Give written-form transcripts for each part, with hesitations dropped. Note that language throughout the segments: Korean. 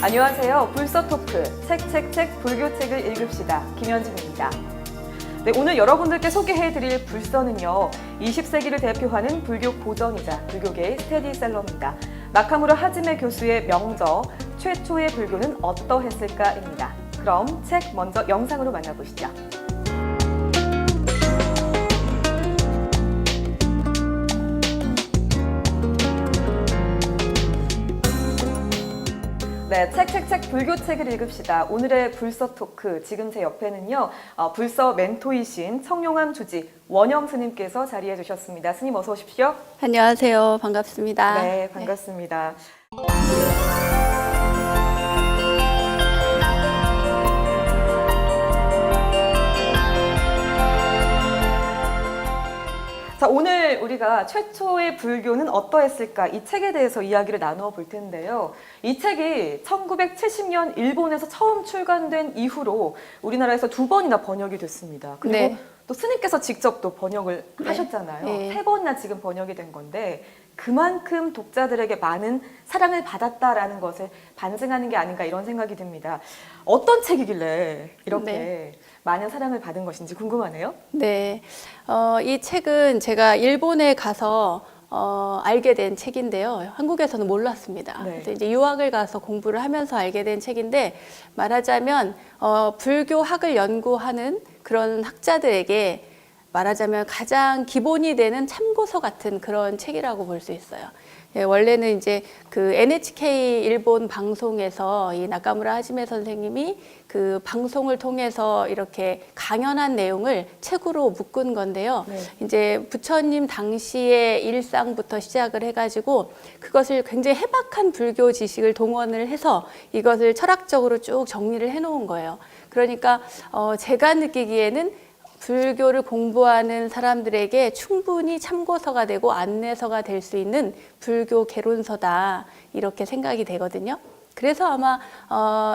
안녕하세요. 불서토크 책 불교책을 읽읍시다. 김현진입니다. 네, 오늘 여러분들께 소개해드릴 불서는요. 20세기를 대표하는 불교 고전이자 불교계의 스테디셀러입니다. 나카무라 하지메 교수의 명저 최초의 불교는 어떠했을까입니다. 그럼 책 먼저 영상으로 만나보시죠. 네, 불교책을 읽읍시다. 오늘의 불서 토크, 지금 제 옆에는요, 불서 멘토이신 청룡암 주지 원영 스님께서 자리해 주셨습니다. 스님 어서 오십시오. 안녕하세요. 반갑습니다. 네, 반갑습니다. 자, 오늘 우리가 최초의 불교는 어떠했을까 이 책에 대해서 이야기를 나누어 볼 텐데요. 이 책이 1970년 일본에서 처음 출간된 이후로 우리나라에서 2번이나 번역이 됐습니다. 그리고 네. 또 스님께서 직접 또 번역을 하셨잖아요. 네. 3번이나 지금 번역이 된 건데 그만큼 독자들에게 많은 사랑을 받았다라는 것을 반증하는 게 아닌가 이런 생각이 듭니다. 어떤 책이길래 이렇게 많은 사랑을 받은 것인지 궁금하네요. 네. 이 책은 제가 일본에 가서 알게 된 책인데요. 한국에서는 몰랐습니다. 네. 그래서 이제 유학을 가서 공부를 하면서 알게 된 책인데, 말하자면 불교학을 연구하는 그런 학자들에게 말하자면 가장 기본이 되는 참고서 같은 그런 책이라고 볼 수 있어요. 예, 원래는 이제 그 NHK 일본 방송에서 이 나카무라 하지메 선생님이 그 방송을 통해서 이렇게 강연한 내용을 책으로 묶은 건데요. 네. 이제 부처님 당시의 일상부터 시작을 해가지고 그것을 굉장히 해박한 불교 지식을 동원을 해서 이것을 철학적으로 쭉 정리를 해놓은 거예요. 그러니까 제가 느끼기에는 불교를 공부하는 사람들에게 충분히 참고서가 되고 안내서가 될 수 있는 불교 개론서다, 이렇게 생각이 되거든요. 그래서 아마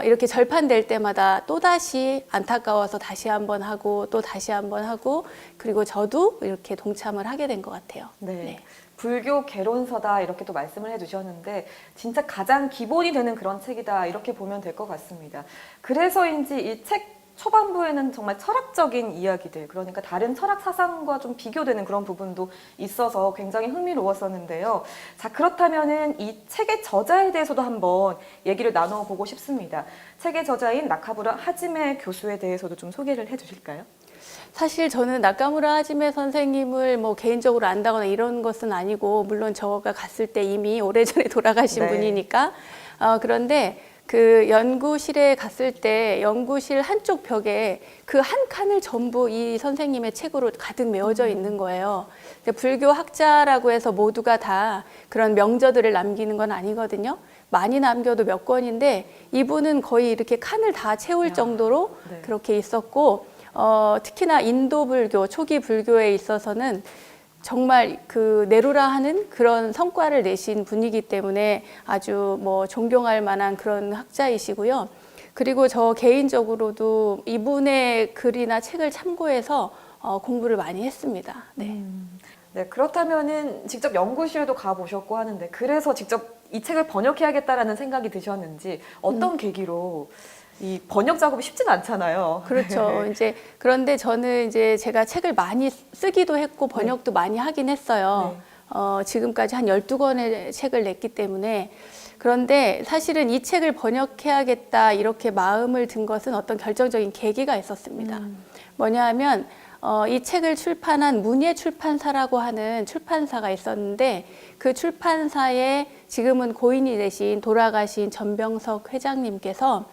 이렇게 절판될 때마다 또다시 안타까워서 다시 한번 하고 또 다시 한번 하고, 그리고 저도 이렇게 동참을 하게 된 것 같아요. 네. 네. 불교 개론서다 이렇게 또 말씀을 해주셨는데 진짜 가장 기본이 되는 그런 책이다 이렇게 보면 될 것 같습니다. 그래서인지 이 책 초반부에는 정말 철학적인 이야기들, 그러니까 다른 철학 사상과 좀 비교되는 그런 부분도 있어서 굉장히 흥미로웠었는데요. 자, 그렇다면은 이 책의 저자에 대해서도 한번 얘기를 나눠 보고 싶습니다. 책의 저자인 나카무라 하지메 교수에 대해서도 좀 소개를 해주실까요? 사실 저는 나카무라 하지메 선생님을 뭐 개인적으로 안다거나 이런 것은 아니고, 물론 저가 갔을 때 이미 오래전에 돌아가신 네. 분이니까. 그런데 그 연구실에 갔을 때 연구실 한쪽 벽에 그 한 칸을 전부 이 선생님의 책으로 가득 메워져 있는 거예요. 불교 학자라고 해서 모두가 다 그런 명저들을 남기는 건 아니거든요. 많이 남겨도 몇 권인데 이분은 거의 이렇게 칸을 다 채울 정도로 네. 그렇게 있었고, 특히나 인도 불교, 초기 불교에 있어서는 정말 그 내루라 하는 그런 성과를 내신 분이기 때문에 아주 뭐 존경할 만한 그런 학자이시고요. 그리고 저 개인적으로도 이분의 글이나 책을 참고해서 공부를 많이 했습니다. 네. 네, 그렇다면은 직접 연구실도 가보셨고 하는데 그래서 직접 이 책을 번역해야겠다라는 생각이 드셨는지 어떤 계기로 이 번역 작업이 쉽지는 않잖아요. 그렇죠. 이제 그런데 저는 이제 제가 책을 많이 쓰기도 했고 번역도 많이 하긴 했어요. 지금까지 한 12권의 책을 냈기 때문에. 그런데 사실은 이 책을 번역해야겠다 이렇게 마음을 든 것은 어떤 결정적인 계기가 있었습니다. 뭐냐 하면 이 책을 출판한 문예 출판사라고 하는 출판사가 있었는데, 그 출판사에 지금은 고인이 되신 돌아가신 전병석 회장님께서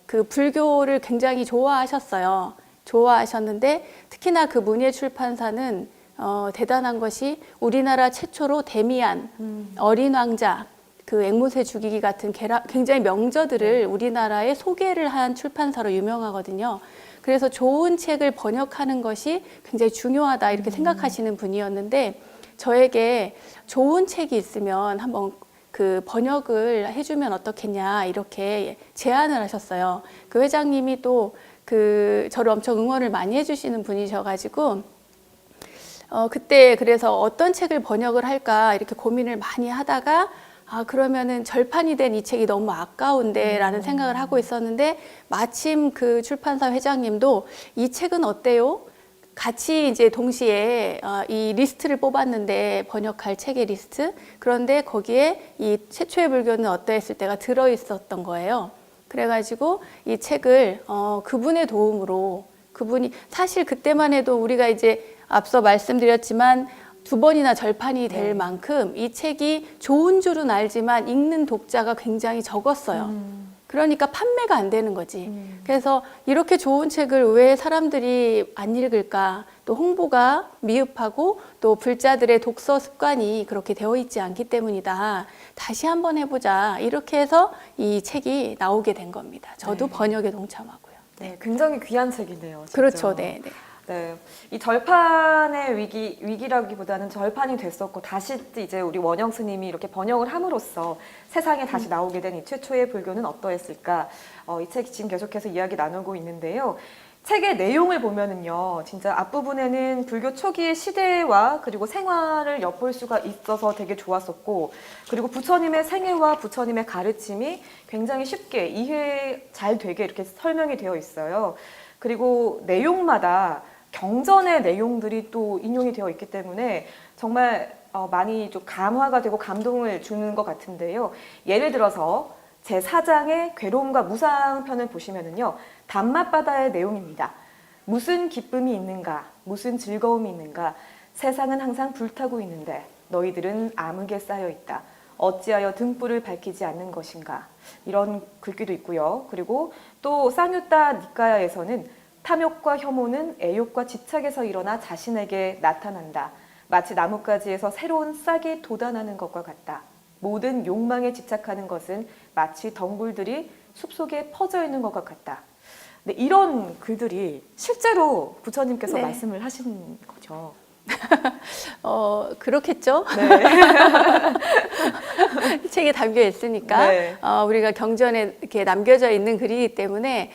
그 불교를 굉장히 좋아하셨어요. 좋아하셨는데 특히나 그 문예 출판사는 대단한 것이 우리나라 최초로 데미안, 어린 왕자, 그 앵무새 죽이기 같은 굉장히 명저들을 우리나라에 소개를 한 출판사로 유명하거든요. 그래서 좋은 책을 번역하는 것이 굉장히 중요하다 이렇게 생각하시는 분이었는데, 저에게 좋은 책이 있으면 한번 그 번역을 해주면 어떻겠냐 이렇게 제안을 하셨어요. 그 회장님이 또 그 저를 엄청 응원을 많이 해주시는 분이셔가지고 그때 그래서 어떤 책을 번역을 할까 이렇게 고민을 많이 하다가 그러면은 절판이 된 이 책이 너무 아까운데 라는 생각을 하고 있었는데 마침 그 출판사 회장님도 이 책은 어때요? 같이 이제 동시에 이 리스트를 뽑았는데 번역할 책의 리스트. 그런데 거기에 이 최초의 불교는 어떠했을 때가 들어있었던 거예요. 그래가지고 이 책을 그분의 도움으로 그분이 사실 그때만 해도 우리가 이제 앞서 말씀드렸지만 2번이나 절판이 될 만큼 이 책이 좋은 줄은 알지만 읽는 독자가 굉장히 적었어요. 그러니까 판매가 안 되는 거지. 그래서 이렇게 좋은 책을 왜 사람들이 안 읽을까? 또 홍보가 미흡하고 또 불자들의 독서 습관이 그렇게 되어 있지 않기 때문이다. 다시 한번 해보자. 이렇게 해서 이 책이 나오게 된 겁니다. 저도 번역에 동참하고요. 네, 굉장히 귀한 책이네요. 진짜. 그렇죠. 네. 네, 이 절판의 위기라기보다는 절판이 됐었고 다시 이제 우리 원영 스님이 이렇게 번역을 함으로써 세상에 다시 나오게 된 이 최초의 불교는 어떠했을까? 이 책 지금 계속해서 이야기 나누고 있는데요. 책의 내용을 보면은요, 진짜 앞부분에는 불교 초기의 시대와 그리고 생활을 엿볼 수가 있어서 되게 좋았었고, 그리고 부처님의 생애와 부처님의 가르침이 굉장히 쉽게 이해 잘 되게 이렇게 설명이 되어 있어요. 그리고 내용마다 경전의 내용들이 또 인용이 되어 있기 때문에 정말 많이 좀 감화가 되고 감동을 주는 것 같은데요. 예를 들어서 제4장의 괴로움과 무상편을 보시면은요, 단맛바다의 내용입니다. 무슨 기쁨이 있는가, 무슨 즐거움이 있는가, 세상은 항상 불타고 있는데 너희들은 암흑에 쌓여 있다. 어찌하여 등불을 밝히지 않는 것인가. 이런 글귀도 있고요. 그리고 또 쌍유따 니까야에서는 탐욕과 혐오는 애욕과 집착에서 일어나 자신에게 나타난다. 마치 나뭇가지에서 새로운 싹이 돋아나는 것과 같다. 모든 욕망에 집착하는 것은 마치 덩굴들이 숲속에 퍼져 있는 것과 같다. 네, 이런 글들이 실제로 부처님께서 말씀을 하신 거죠. 그렇겠죠. 네. 책에 담겨 있으니까 네. 우리가 경전에 이렇게 남겨져 있는 글이기 때문에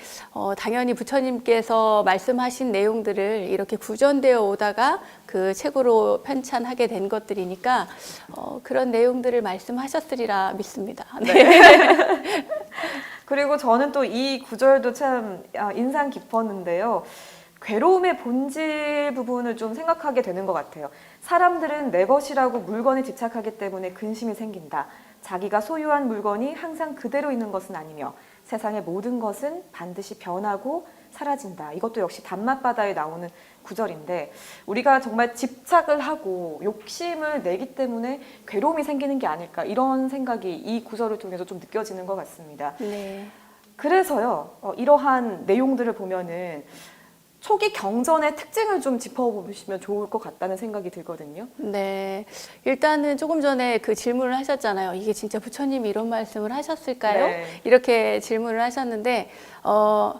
당연히 부처님께서 말씀하신 내용들을 이렇게 구전되어 오다가 그 책으로 편찬하게 된 것들이니까 그런 내용들을 말씀하셨으리라 믿습니다. 네. 그리고 저는 또 이 구절도 참 인상 깊었는데요. 괴로움의 본질 부분을 좀 생각하게 되는 것 같아요. 사람들은 내 것이라고 물건에 집착하기 때문에 근심이 생긴다. 자기가 소유한 물건이 항상 그대로 있는 것은 아니며 세상의 모든 것은 반드시 변하고 사라진다. 이것도 역시 단맛바다에 나오는 구절인데 우리가 정말 집착을 하고 욕심을 내기 때문에 괴로움이 생기는 게 아닐까 이런 생각이 이 구절을 통해서 좀 느껴지는 것 같습니다. 네. 그래서요. 이러한 내용들을 보면은 초기 경전의 특징을 좀 짚어보시면 좋을 것 같다는 생각이 들거든요. 네. 일단은 조금 전에 그 질문을 하셨잖아요. 이게 진짜 부처님이 이런 말씀을 하셨을까요? 네. 이렇게 질문을 하셨는데,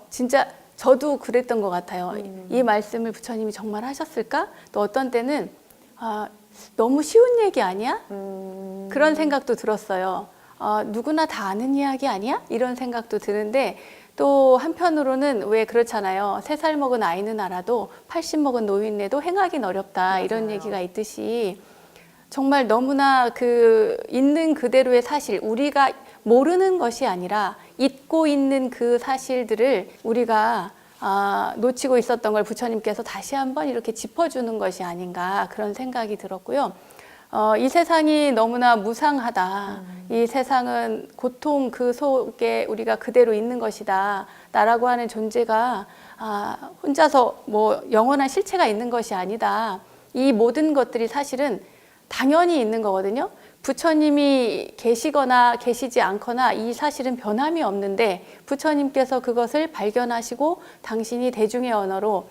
진짜 저도 그랬던 것 같아요. 이 말씀을 부처님이 정말 하셨을까? 또 어떤 때는, 너무 쉬운 얘기 아니야? 그런 생각도 들었어요. 누구나 다 아는 이야기 아니야? 이런 생각도 드는데, 또 한편으로는 왜 그렇잖아요. 3살 먹은 아이는 알아도 80 먹은 노인네도 행하긴 어렵다. 맞아요. 이런 얘기가 있듯이 정말 너무나 그 있는 그대로의 사실, 우리가 모르는 것이 아니라 잊고 있는 그 사실들을 우리가 놓치고 있었던 걸 부처님께서 다시 한번 이렇게 짚어주는 것이 아닌가 그런 생각이 들었고요. 이 세상이 너무나 무상하다. 이 세상은 고통 그 속에 우리가 그대로 있는 것이다. 나라고 하는 존재가 혼자서 뭐 영원한 실체가 있는 것이 아니다. 이 모든 것들이 사실은 당연히 있는 거거든요. 부처님이 계시거나 계시지 않거나 이 사실은 변함이 없는데 부처님께서 그것을 발견하시고 당신이 대중의 언어로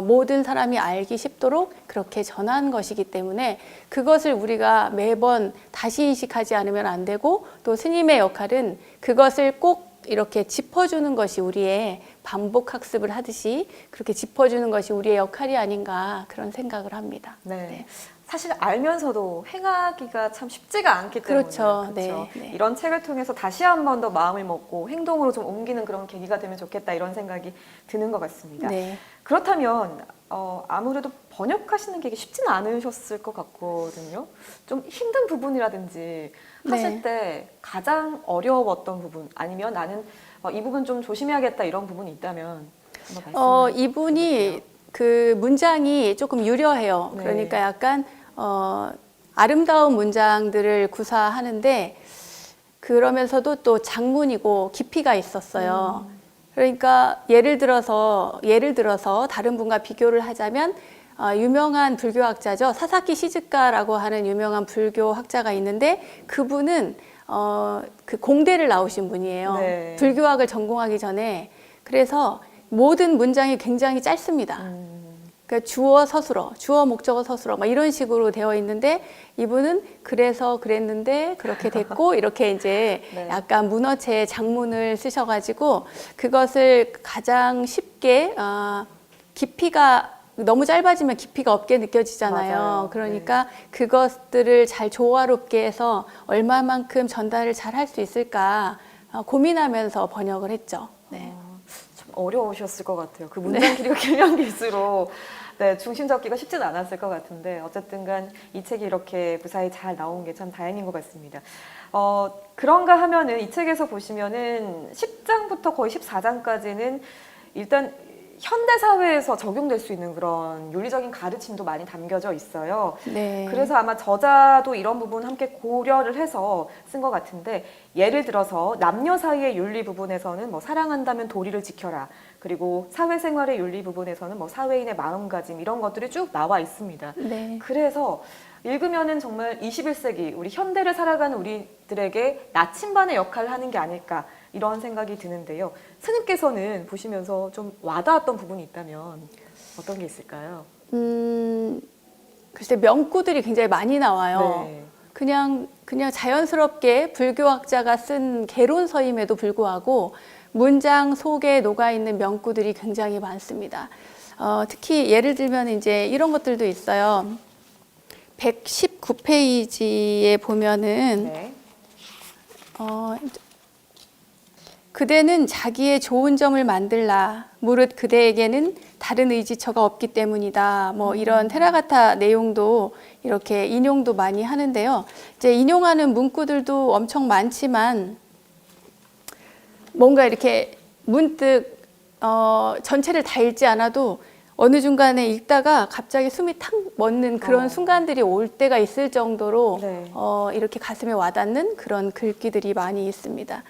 모든 사람이 알기 쉽도록 그렇게 전한 것이기 때문에 그것을 우리가 매번 다시 인식하지 않으면 안 되고 또 스님의 역할은 그것을 꼭 이렇게 짚어주는 것이 우리의 반복 학습을 하듯이 그렇게 짚어주는 것이 우리의 역할이 아닌가 그런 생각을 합니다. 네. 사실 알면서도 행하기가 참 쉽지가 않기 때문에 그렇죠. 그렇죠. 네, 네. 이런 책을 통해서 다시 한 번 더 마음을 먹고 행동으로 좀 옮기는 그런 계기가 되면 좋겠다 이런 생각이 드는 것 같습니다. 네. 그렇다면 아무래도 번역하시는 게 쉽지는 않으셨을 것 같거든요. 좀 힘든 부분이라든지 하실 네. 때 가장 어려웠던 부분 아니면 나는 이 부분 좀 조심해야겠다 이런 부분이 있다면 한번 말씀을 이분이 해볼게요. 그 문장이 조금 유려해요. 네. 그러니까 약간 아름다운 문장들을 구사하는데 그러면서도 또 장문이고 깊이가 있었어요. 그러니까 예를 들어서 다른 분과 비교를 하자면 유명한 불교학자죠. 사사키 시즈카라고 하는 유명한 불교학자가 있는데 그분은 그 공대를 나오신 분이에요. 네. 불교학을 전공하기 전에. 그래서 모든 문장이 굉장히 짧습니다. 그러니까 주어 서술어, 주어 목적어 서술어 막 이런 식으로 되어 있는데 이분은 그래서 그랬는데 그렇게 됐고 이렇게 이제 네. 약간 문어체의 장문을 쓰셔가지고 그것을 가장 쉽게 깊이가 너무 짧아지면 깊이가 없게 느껴지잖아요. 맞아요. 그러니까 그것들을 잘 조화롭게 해서 얼마만큼 전달을 잘 할 수 있을까 고민하면서 번역을 했죠. 네. 참 어려우셨을 것 같아요. 그 문장 길이가 길면 길수록 네, 중심 잡기가 쉽지는 않았을 것 같은데 어쨌든간 이 책이 이렇게 무사히 잘 나온 게 참 다행인 것 같습니다. 그런가 하면은 이 책에서 보시면은 10장부터 거의 14장까지는 일단 현대 사회에서 적용될 수 있는 그런 윤리적인 가르침도 많이 담겨져 있어요. 네. 그래서 아마 저자도 이런 부분 함께 고려를 해서 쓴 것 같은데 예를 들어서 남녀 사이의 윤리 부분에서는 뭐 사랑한다면 도리를 지켜라. 그리고 사회생활의 윤리 부분에서는 뭐 사회인의 마음가짐 이런 것들이 쭉 나와 있습니다. 네. 그래서 읽으면은 정말 21세기 우리 현대를 살아가는 우리들에게 나침반의 역할을 하는 게 아닐까 이런 생각이 드는데요. 스님께서는 보시면서 좀 와닿았던 부분이 있다면 어떤 게 있을까요? 글쎄 명구들이 굉장히 많이 나와요. 네. 그냥 자연스럽게 불교학자가 쓴 개론서임에도 불구하고 문장 속에 녹아 있는 명구들이 굉장히 많습니다. 특히 예를 들면 이제 이런 것들도 있어요. 119페이지에 보면은 네. 그대는 자기의 좋은 점을 만들라. 무릇 그대에게는 다른 의지처가 없기 때문이다. 뭐 이런 테라가타 내용도 이렇게 인용도 많이 하는데요. 이제 인용하는 문구들도 엄청 많지만 뭔가 이렇게 문득 전체를 다 읽지 않아도 어느 중간에 읽다가 갑자기 숨이 탁 멎는 그런 순간들이 올 때가 있을 정도로 네. 이렇게 가슴에 와닿는 그런 글귀들이 많이 있습니다.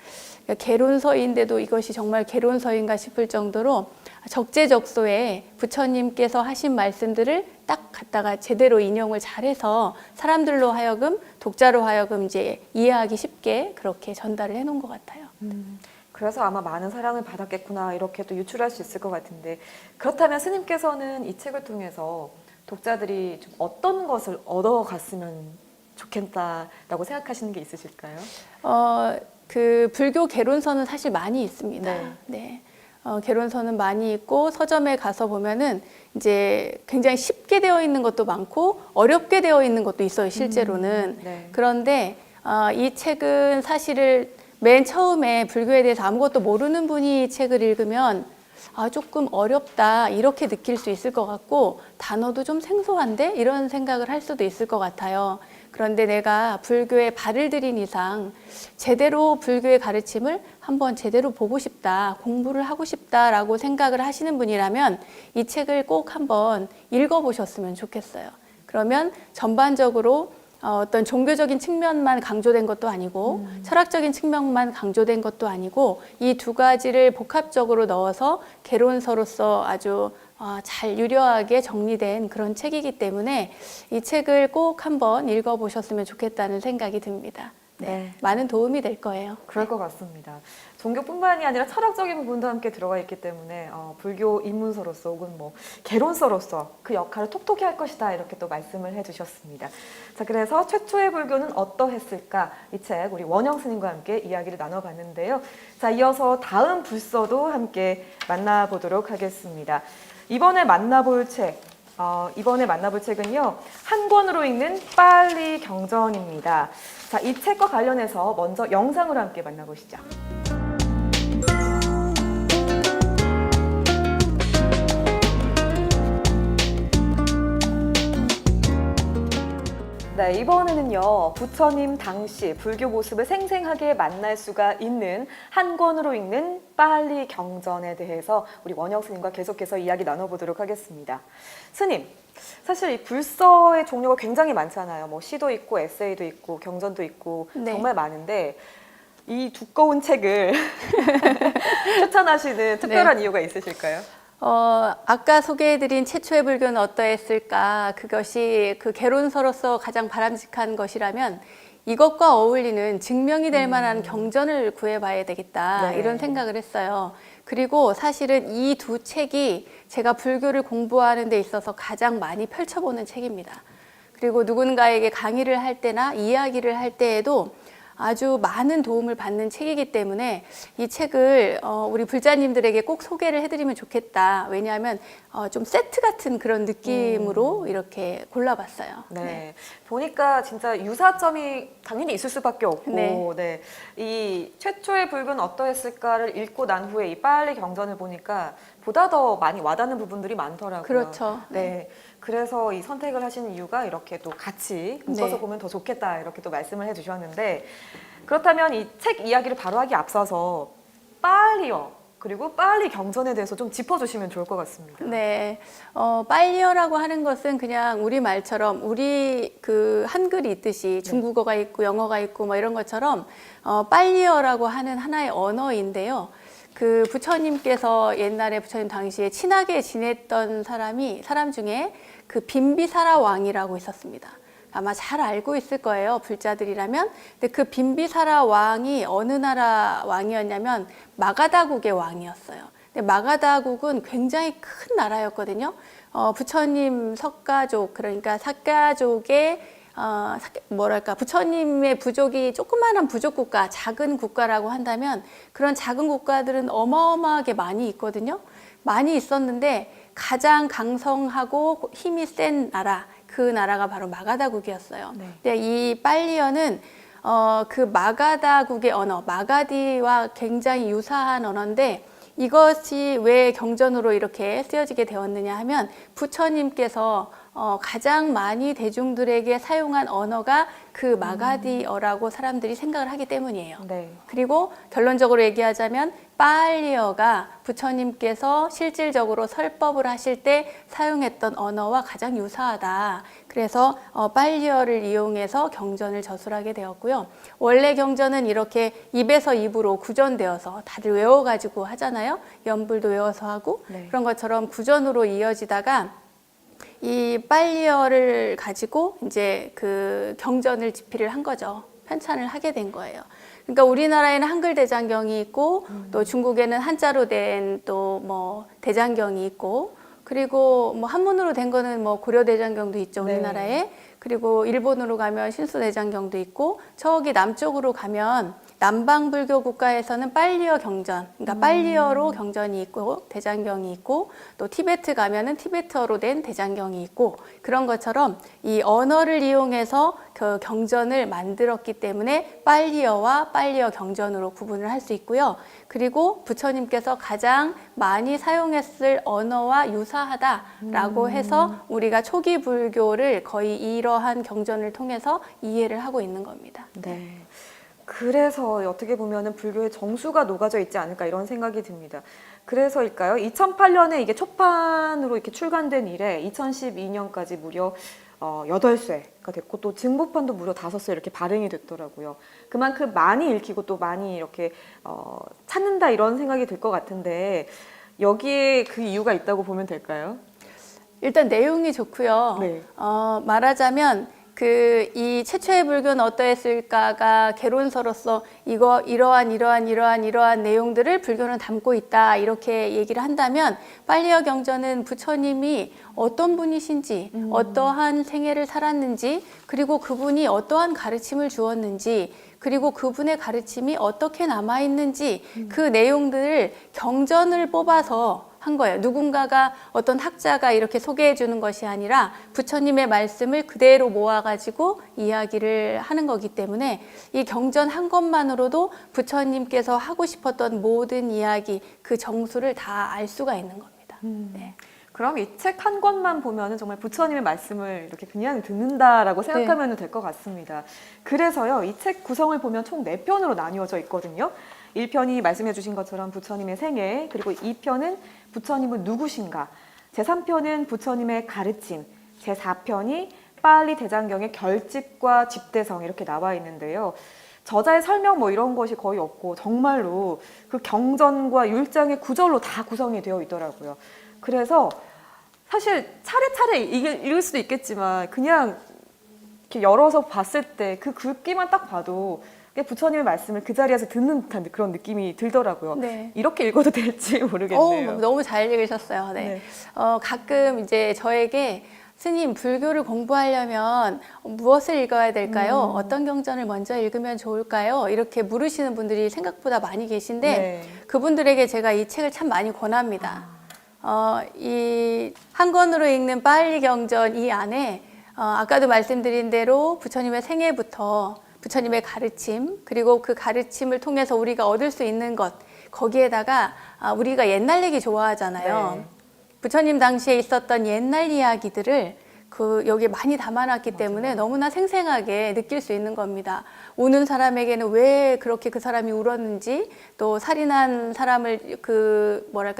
그러니까 개론서인데도 이것이 정말 개론서인가 싶을 정도로 적재적소에 부처님께서 하신 말씀들을 딱 갖다가 제대로 인용을 잘해서 사람들로 하여금 독자로 하여금 이제 이해하기 쉽게 그렇게 전달을 해놓은 것 같아요. 그래서 아마 많은 사랑을 받았겠구나 이렇게 또 유출할 수 있을 것 같은데 그렇다면 스님께서는 이 책을 통해서 독자들이 좀 어떤 것을 얻어갔으면 좋겠다라고 생각하시는 게 있으실까요? 그 불교 개론서는 사실 많이 있습니다. 네. 네. 개론서는 많이 있고 서점에 가서 보면은 이제 굉장히 쉽게 되어 있는 것도 많고 어렵게 되어 있는 것도 있어요, 실제로는. 네. 그런데 이 책은 사실은 맨 처음에 불교에 대해서 아무것도 모르는 분이 이 책을 읽으면 조금 어렵다 이렇게 느낄 수 있을 것 같고 단어도 좀 생소한데 이런 생각을 할 수도 있을 것 같아요. 그런데 내가 불교에 발을 들인 이상 제대로 불교의 가르침을 한번 제대로 보고 싶다, 공부를 하고 싶다라고 생각을 하시는 분이라면 이 책을 꼭 한번 읽어보셨으면 좋겠어요. 그러면 전반적으로 어떤 종교적인 측면만 강조된 것도 아니고 철학적인 측면만 강조된 것도 아니고 이 두 가지를 복합적으로 넣어서 개론서로서 아주 잘 유려하게 정리된 그런 책이기 때문에 이 책을 꼭 한번 읽어보셨으면 좋겠다는 생각이 듭니다. 네. 많은 도움이 될 거예요. 그럴 것 같습니다. 종교뿐만이 아니라 철학적인 부분도 함께 들어가 있기 때문에 불교 입문서로서 혹은 뭐 개론서로서 그 역할을 톡톡히 할 것이다 이렇게 또 말씀을 해주셨습니다. 자, 그래서 최초의 불교는 어떠했을까 이 책 우리 원영 스님과 함께 이야기를 나눠봤는데요. 자, 이어서 다음 불서도 함께 만나보도록 하겠습니다. 이번에 만나볼 책은요 한 권으로 읽는 빨리 경전입니다. 자, 이 책과 관련해서 먼저 영상으로 함께 만나보시죠. 네, 이번에는요, 부처님 당시 불교 모습을 생생하게 만날 수가 있는 한 권으로 읽는 빨리 경전에 대해서 우리 원영 스님과 계속해서 이야기 나눠보도록 하겠습니다. 스님, 사실 이 불서의 종류가 굉장히 많잖아요. 뭐 시도 있고 에세이도 있고 경전도 있고 네. 정말 많은데 이 두꺼운 책을 추천하시는 특별한 이유가 있으실까요? 아까 소개해드린 최초의 불교는 어떠했을까? 그것이 그 개론서로서 가장 바람직한 것이라면 이것과 어울리는 증명이 될 만한 경전을 구해봐야 되겠다. 네. 이런 생각을 했어요. 그리고 사실은 이 두 책이 제가 불교를 공부하는 데 있어서 가장 많이 펼쳐보는 책입니다. 그리고 누군가에게 강의를 할 때나 이야기를 할 때에도 아주 많은 도움을 받는 책이기 때문에 이 책을 우리 불자님들에게 꼭 소개를 해드리면 좋겠다. 왜냐하면 좀 세트 같은 그런 느낌으로 이렇게 골라봤어요. 네. 보니까 진짜 유사점이 당연히 있을 수밖에 없고, 네. 네. 이 최초의 불교는 어떠했을까를 읽고 난 후에 이 빨리 경전을 보니까 보다 더 많이 와닿는 부분들이 많더라고요. 그렇죠. 네. 그래서 이 선택을 하신 이유가 이렇게 또 같이 묶어서 네. 보면 더 좋겠다 이렇게 또 말씀을 해주셨는데, 그렇다면 이 책 이야기를 바로 하기 앞서서 빨리요. 그리고 빨리 경전에 대해서 좀 짚어주시면 좋을 것 같습니다. 네, 빨리어라고 하는 것은 그냥 우리 말처럼 우리 그 한글이 있듯이 중국어가 있고 영어가 있고 뭐 이런 것처럼 빨리어라고 하는 하나의 언어인데요. 그 부처님께서 옛날에 부처님 당시에 친하게 지냈던 사람 중에 그 빈비사라 왕이라고 있었습니다. 아마 잘 알고 있을 거예요, 불자들이라면. 근데 그 빈비사라 왕이 어느 나라 왕이었냐면 마가다국의 왕이었어요. 근데 마가다국은 굉장히 큰 나라였거든요. 부처님 석가족, 그러니까 사가족의 부처님의 부족이 조그마한 부족 국가, 작은 국가라고 한다면 그런 작은 국가들은 어마어마하게 많이 있거든요. 많이 있었는데 가장 강성하고 힘이 센 나라, 그 나라가 바로 마가다국이었어요. 네. 근데 이 빨리어는 그 마가다국의 언어, 마가디와 굉장히 유사한 언어인데 이것이 왜 경전으로 이렇게 쓰여지게 되었느냐 하면 부처님께서 가장 많이 대중들에게 사용한 언어가 그 마가디어라고 사람들이 생각을 하기 때문이에요. 네. 그리고 결론적으로 얘기하자면 빨리어가 부처님께서 실질적으로 설법을 하실 때 사용했던 언어와 가장 유사하다. 그래서 빨리어를 이용해서 경전을 저술하게 되었고요. 원래 경전은 이렇게 입에서 입으로 구전되어서 다들 외워가지고 하잖아요. 연불도 외워서 하고 네. 그런 것처럼 구전으로 이어지다가 이 빨리어를 가지고 이제 그 경전을 집필을 한 거죠. 편찬을 하게 된 거예요. 그러니까 우리나라에는 한글 대장경이 있고 또 중국에는 한자로 된 또 뭐 대장경이 있고 그리고 뭐 한문으로 된 거는 뭐 고려 대장경도 있죠, 우리나라에. 네. 그리고 일본으로 가면 신수 대장경도 있고 저기 남쪽으로 가면 남방 불교 국가에서는 빨리어 경전, 그러니까 빨리어로 경전이 있고 대장경이 있고 또 티베트 가면은 티베트어로 된 대장경이 있고 그런 것처럼 이 언어를 이용해서 그 경전을 만들었기 때문에 빨리어와 빨리어 경전으로 구분을 할 수 있고요. 그리고 부처님께서 가장 많이 사용했을 언어와 유사하다라고 해서 우리가 초기 불교를 거의 이러한 경전을 통해서 이해를 하고 있는 겁니다. 네. 그래서 어떻게 보면은 불교의 정수가 녹아져 있지 않을까 이런 생각이 듭니다. 그래서일까요? 2008년에 이게 초판으로 이렇게 출간된 이래 2012년까지 무려 8쇄가 됐고 또 증부판도 무려 5쇄 이렇게 발행이 됐더라고요. 그만큼 많이 읽히고 또 많이 이렇게 찾는다 이런 생각이 들 것 같은데 여기에 그 이유가 있다고 보면 될까요? 일단 내용이 좋고요. 네. 말하자면 이 최초의 불교는 어떠했을까가 개론서로서 이러한 내용들을 불교는 담고 있다 이렇게 얘기를 한다면 빨리어 경전은 부처님이 어떤 분이신지 어떠한 생애를 살았는지 그리고 그분이 어떠한 가르침을 주었는지 그리고 그분의 가르침이 어떻게 남아있는지 그 내용들을 경전을 뽑아서 한 거예요. 누군가가 어떤 학자가 이렇게 소개해 주는 것이 아니라 부처님의 말씀을 그대로 모아가지고 이야기를 하는 거기 때문에 이 경전 한 것만으로도 부처님께서 하고 싶었던 모든 이야기 그 정수를 다 알 수가 있는 겁니다. 네. 그럼 이 책 한 권만 보면은 정말 부처님의 말씀을 이렇게 그냥 듣는다라고 생각하면 될 것 같습니다. 그래서요, 이 책 구성을 보면 총 4편으로 나뉘어져 있거든요. 1편이 말씀해 주신 것처럼 부처님의 생애, 그리고 2편은 부처님은 누구신가, 제3편은 부처님의 가르침, 제4편이 빨리 대장경의 결집과 집대성 이렇게 나와 있는데요. 저자의 설명 뭐 이런 것이 거의 없고 정말로 그 경전과 율장의 구절로 다 구성이 되어 있더라고요. 그래서 사실 차례차례 읽을 수도 있겠지만 그냥 이렇게 열어서 봤을 때 그 글귀만 딱 봐도 부처님의 말씀을 그 자리에서 듣는 듯한 그런 느낌이 들더라고요. 네. 이렇게 읽어도 될지 모르겠네요. 너무 잘 읽으셨어요. 네. 네. 가끔 이제 저에게 스님, 불교를 공부하려면 무엇을 읽어야 될까요? 어떤 경전을 먼저 읽으면 좋을까요? 이렇게 물으시는 분들이 생각보다 많이 계신데 네. 그분들에게 제가 이 책을 참 많이 권합니다. 이 한 권으로 읽는 빨리 경전 이 안에 아까도 말씀드린 대로 부처님의 생애부터 부처님의 가르침, 그리고 그 가르침을 통해서 우리가 얻을 수 있는 것, 거기에다가 우리가 옛날 얘기 좋아하잖아요. 네. 부처님 당시에 있었던 옛날 이야기들을 여기에 많이 담아놨기 때문에 너무나 생생하게 느낄 수 있는 겁니다. 우는 사람에게는 왜 그렇게 그 사람이 울었는지, 또 살인한 사람을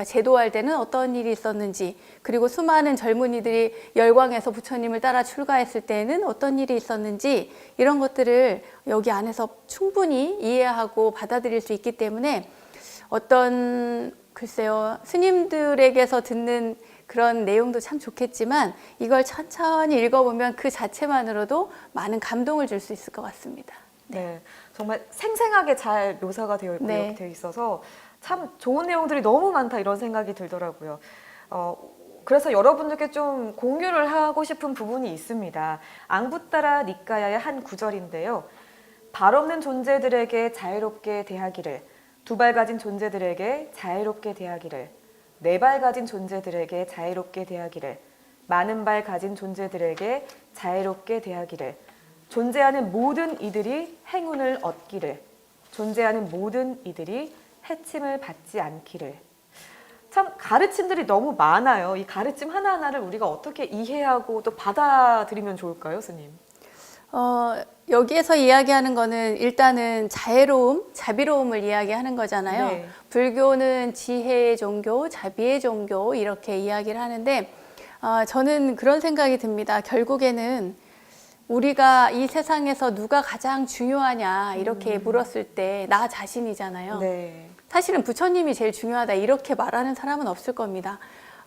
제도할 때는 어떤 일이 있었는지, 그리고 수많은 젊은이들이 열광해서 부처님을 따라 출가했을 때에는 어떤 일이 있었는지, 이런 것들을 여기 안에서 충분히 이해하고 받아들일 수 있기 때문에 글쎄요, 스님들에게서 듣는 그런 내용도 참 좋겠지만 이걸 천천히 읽어보면 그 자체만으로도 많은 감동을 줄 수 있을 것 같습니다. 네, 정말 생생하게 잘 묘사가 되어 있고 네. 이렇게 되어 있어서 참 좋은 내용들이 너무 많다 이런 생각이 들더라고요. 그래서 여러분들께 좀 공유를 하고 싶은 부분이 있습니다. 앙부따라 니까야의 한 구절인데요. 발 없는 존재들에게 자유롭게 대하기를, 2발 가진 존재들에게 자유롭게 대하기를, 4발 가진 존재들에게 자유롭게 대하기를, 많은 발 가진 존재들에게 자유롭게 대하기를, 존재하는 모든 이들이 행운을 얻기를, 존재하는 모든 이들이 해침을 받지 않기를. 참 가르침들이 너무 많아요. 이 가르침 하나하나를 우리가 어떻게 이해하고 또 받아들이면 좋을까요, 스님? 여기에서 이야기하는 거는 일단은 자애로움, 자비로움을 이야기하는 거잖아요. 네. 불교는 지혜의 종교, 자비의 종교 이렇게 이야기를 하는데 저는 그런 생각이 듭니다. 결국에는 우리가 이 세상에서 누가 가장 중요하냐 이렇게 물었을 때 나 자신이잖아요. 네. 사실은 부처님이 제일 중요하다 이렇게 말하는 사람은 없을 겁니다.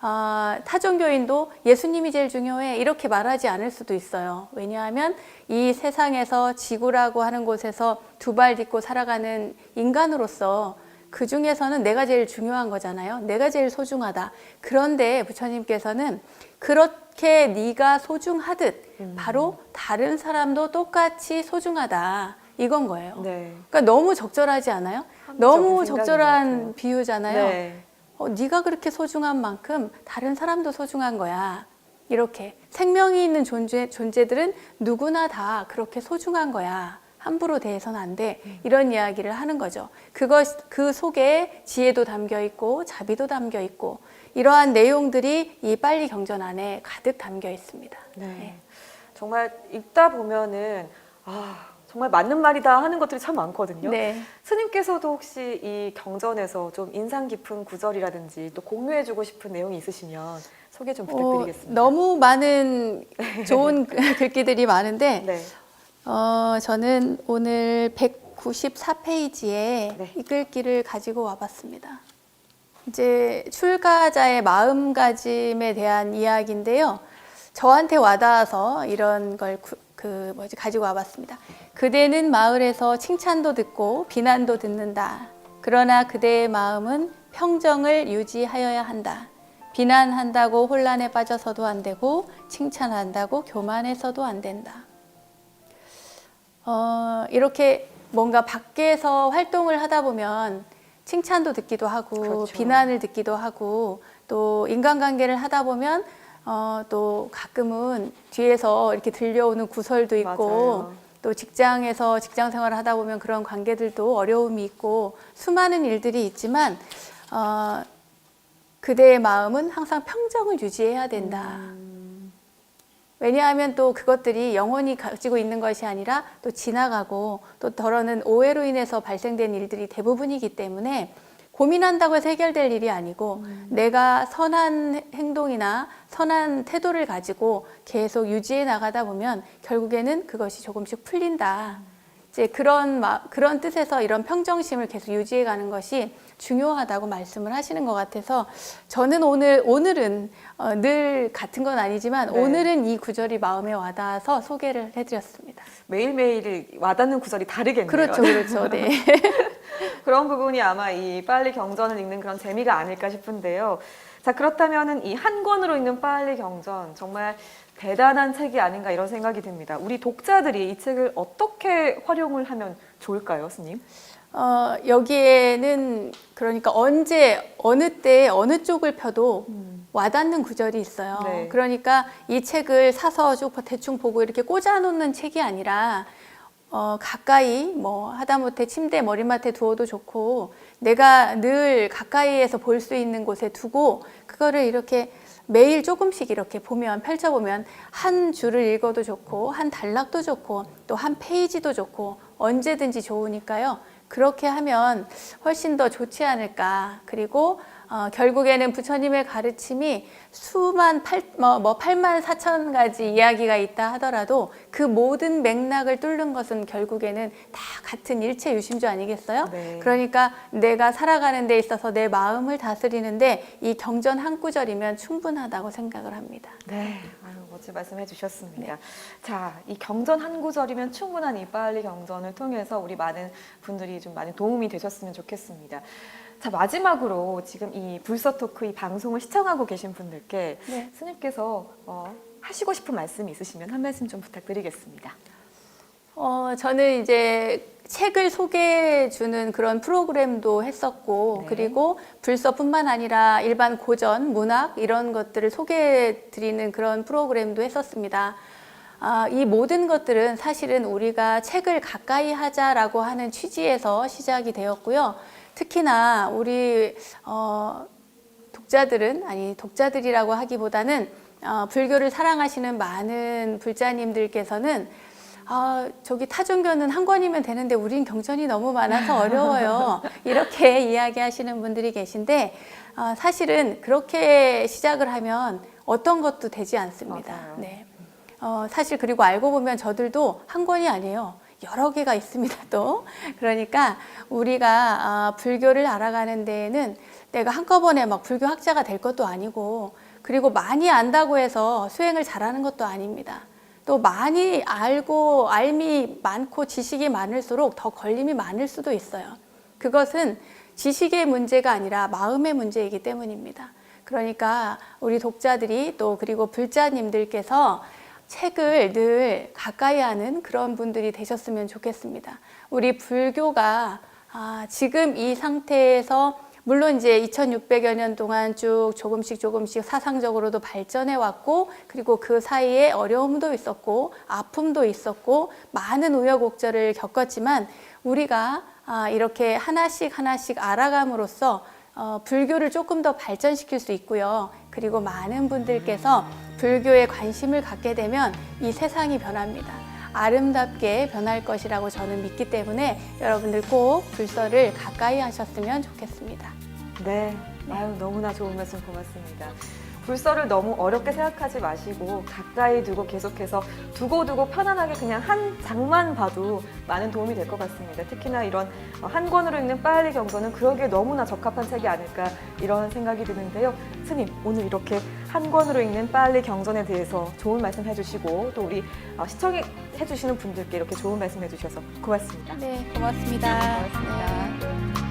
타 종교인도 예수님이 제일 중요해 이렇게 말하지 않을 수도 있어요. 왜냐하면 이 세상에서 지구라고 하는 곳에서 2발 딛고 살아가는 인간으로서 그 중에서는 내가 제일 중요한 거잖아요. 내가 제일 소중하다. 그런데 부처님께서는 그렇게 네가 소중하듯 바로 다른 사람도 똑같이 소중하다 이건 거예요. 네. 그러니까 너무 적절하지 않아요? 너무 적절한 비유잖아요. 네. 네가 그렇게 소중한 만큼 다른 사람도 소중한 거야. 이렇게 생명이 있는 존재들은 누구나 다 그렇게 소중한 거야. 함부로 대해서는 안 돼. 이런 이야기를 하는 거죠. 그 속에 지혜도 담겨 있고 자비도 담겨 있고 이러한 내용들이 이 빨리 경전 안에 가득 담겨 있습니다. 네. 네. 정말 읽다 보면은 정말 맞는 말이다 하는 것들이 참 많거든요. 네. 스님께서도 혹시 이 경전에서 좀 인상 깊은 구절이라든지 또 공유해주고 싶은 내용이 있으시면 소개 좀 부탁드리겠습니다. 너무 많은 좋은 글귀들이 많은데 네. 저는 오늘 194페이지에 네. 이 글귀를 가지고 와봤습니다. 이제 출가자의 마음가짐에 대한 이야기인데요. 저한테 와닿아서 이런 걸 가지고 와봤습니다. 그대는 마을에서 칭찬도 듣고 비난도 듣는다. 그러나 그대의 마음은 평정을 유지하여야 한다. 비난한다고 혼란에 빠져서도 안 되고 칭찬한다고 교만해서도 안 된다. 이렇게 뭔가 밖에서 활동을 하다 보면 칭찬도 듣기도 하고 그렇죠. 비난을 듣기도 하고 또 인간관계를 하다 보면 또 가끔은 뒤에서 이렇게 들려오는 구설도 있고 맞아요. 또 직장에서 직장 생활을 하다 보면 그런 관계들도 어려움이 있고 수많은 일들이 있지만 그대의 마음은 항상 평정을 유지해야 된다. 왜냐하면 또 그것들이 영원히 가지고 있는 것이 아니라 또 지나가고 또 더러는 오해로 인해서 발생된 일들이 대부분이기 때문에 고민한다고 해서 해결될 일이 아니고 내가 선한 행동이나 선한 태도를 가지고 계속 유지해 나가다 보면 결국에는 그것이 조금씩 풀린다. 이제 그런 뜻에서 이런 평정심을 계속 유지해 가는 것이 중요하다고 말씀을 하시는 것 같아서 저는 오늘은 늘 같은 건 아니지만 네. 오늘은 이 구절이 마음에 와닿아서 소개를 해드렸습니다. 매일매일 와닿는 구절이 다르겠네요. 그렇죠, 그렇죠. 네. 그런 부분이 아마 이 빨리 경전을 읽는 그런 재미가 아닐까 싶은데요. 자, 그렇다면은 이 한 권으로 읽는 빨리 경전 정말 대단한 책이 아닌가 이런 생각이 듭니다. 우리 독자들이 이 책을 어떻게 활용을 하면 좋을까요, 스님? 여기에는 그러니까 언제 어느 때 어느 쪽을 펴도 와닿는 구절이 있어요. 네. 그러니까 이 책을 사서 쭉 대충 보고 이렇게 꽂아놓는 책이 아니라 가까이 뭐 하다못해 침대 머리맡에 두어도 좋고 내가 늘 가까이에서 볼 수 있는 곳에 두고 그거를 이렇게 매일 조금씩 이렇게 보면 펼쳐보면 한 줄을 읽어도 좋고 한 단락도 좋고 또 한 페이지도 좋고 언제든지 좋으니까요. 그렇게 하면 훨씬 더 좋지 않을까. 그리고 결국에는 부처님의 가르침이 수만 8만 4천 가지 이야기가 있다 하더라도 그 모든 맥락을 뚫는 것은 결국에는 다 같은 일체 유심주 아니겠어요? 네. 그러니까 내가 살아가는 데 있어서 내 마음을 다스리는데 이 경전 한 구절이면 충분하다고 생각을 합니다. 네, 아유, 멋진 말씀해 주셨습니다. 자, 이 경전 한 구절이면 충분한 이 빨리 경전을 통해서 우리 많은 분들이 좀 많은 도움이 되셨으면 좋겠습니다. 자, 마지막으로 지금 이 불서 토크 이 방송을 시청하고 계신 분들께 네. 스님께서 하시고 싶은 말씀이 있으시면 한 말씀 좀 부탁드리겠습니다. 저는 이제 책을 소개해 주는 그런 프로그램도 했었고 네. 그리고 불서뿐만 아니라 일반 고전, 문학 이런 것들을 소개해 드리는 그런 프로그램도 했었습니다. 이 모든 것들은 사실은 우리가 책을 가까이 하자라고 하는 취지에서 시작이 되었고요. 특히나 우리 독자들이라고 하기보다는 불교를 사랑하시는 많은 불자님들께서는 저기 타종교는 한 권이면 되는데 우린 경전이 너무 많아서 어려워요. 이렇게 이야기하시는 분들이 계신데 사실은 그렇게 시작을 하면 어떤 것도 되지 않습니다. 맞아요. 네. 사실 그리고 알고 보면 저들도 한 권이 아니에요. 여러 개가 있습니다, 또. 그러니까 우리가 불교를 알아가는 데에는 내가 한꺼번에 막 불교 학자가 될 것도 아니고 그리고 많이 안다고 해서 수행을 잘하는 것도 아닙니다. 또 많이 알고 알미 많고 지식이 많을수록 더 걸림이 많을 수도 있어요. 그것은 지식의 문제가 아니라 마음의 문제이기 때문입니다. 그러니까 우리 독자들이 또 그리고 불자님들께서 책을 늘 가까이 하는 그런 분들이 되셨으면 좋겠습니다. 우리 불교가 지금 이 상태에서 물론 이제 2600여 년 동안 쭉 조금씩 사상적으로도 발전해 왔고 그리고 그 사이에 어려움도 있었고 아픔도 있었고 많은 우여곡절을 겪었지만 우리가 이렇게 하나씩 알아감으로써 불교를 조금 더 발전시킬 수 있고요. 그리고 많은 분들께서 불교에 관심을 갖게 되면 이 세상이 변합니다. 아름답게 변할 것이라고 저는 믿기 때문에 여러분들 꼭 불서를 가까이 하셨으면 좋겠습니다. 네, 아유, 너무나 좋은 말씀 고맙습니다. 불서를 너무 어렵게 생각하지 마시고 가까이 두고 계속해서 두고 편안하게 그냥 한 장만 봐도 많은 도움이 될 것 같습니다. 특히나 이런 한 권으로 읽는 빨리 경전은 그러기에 너무나 적합한 책이 아닐까 이런 생각이 드는데요. 스님, 오늘 이렇게 한 권으로 읽는 빨리 경전에 대해서 좋은 말씀 해주시고 또 우리 시청해 주시는 분들께 이렇게 좋은 말씀 해주셔서 고맙습니다. 네, 고맙습니다. 고맙습니다. 네.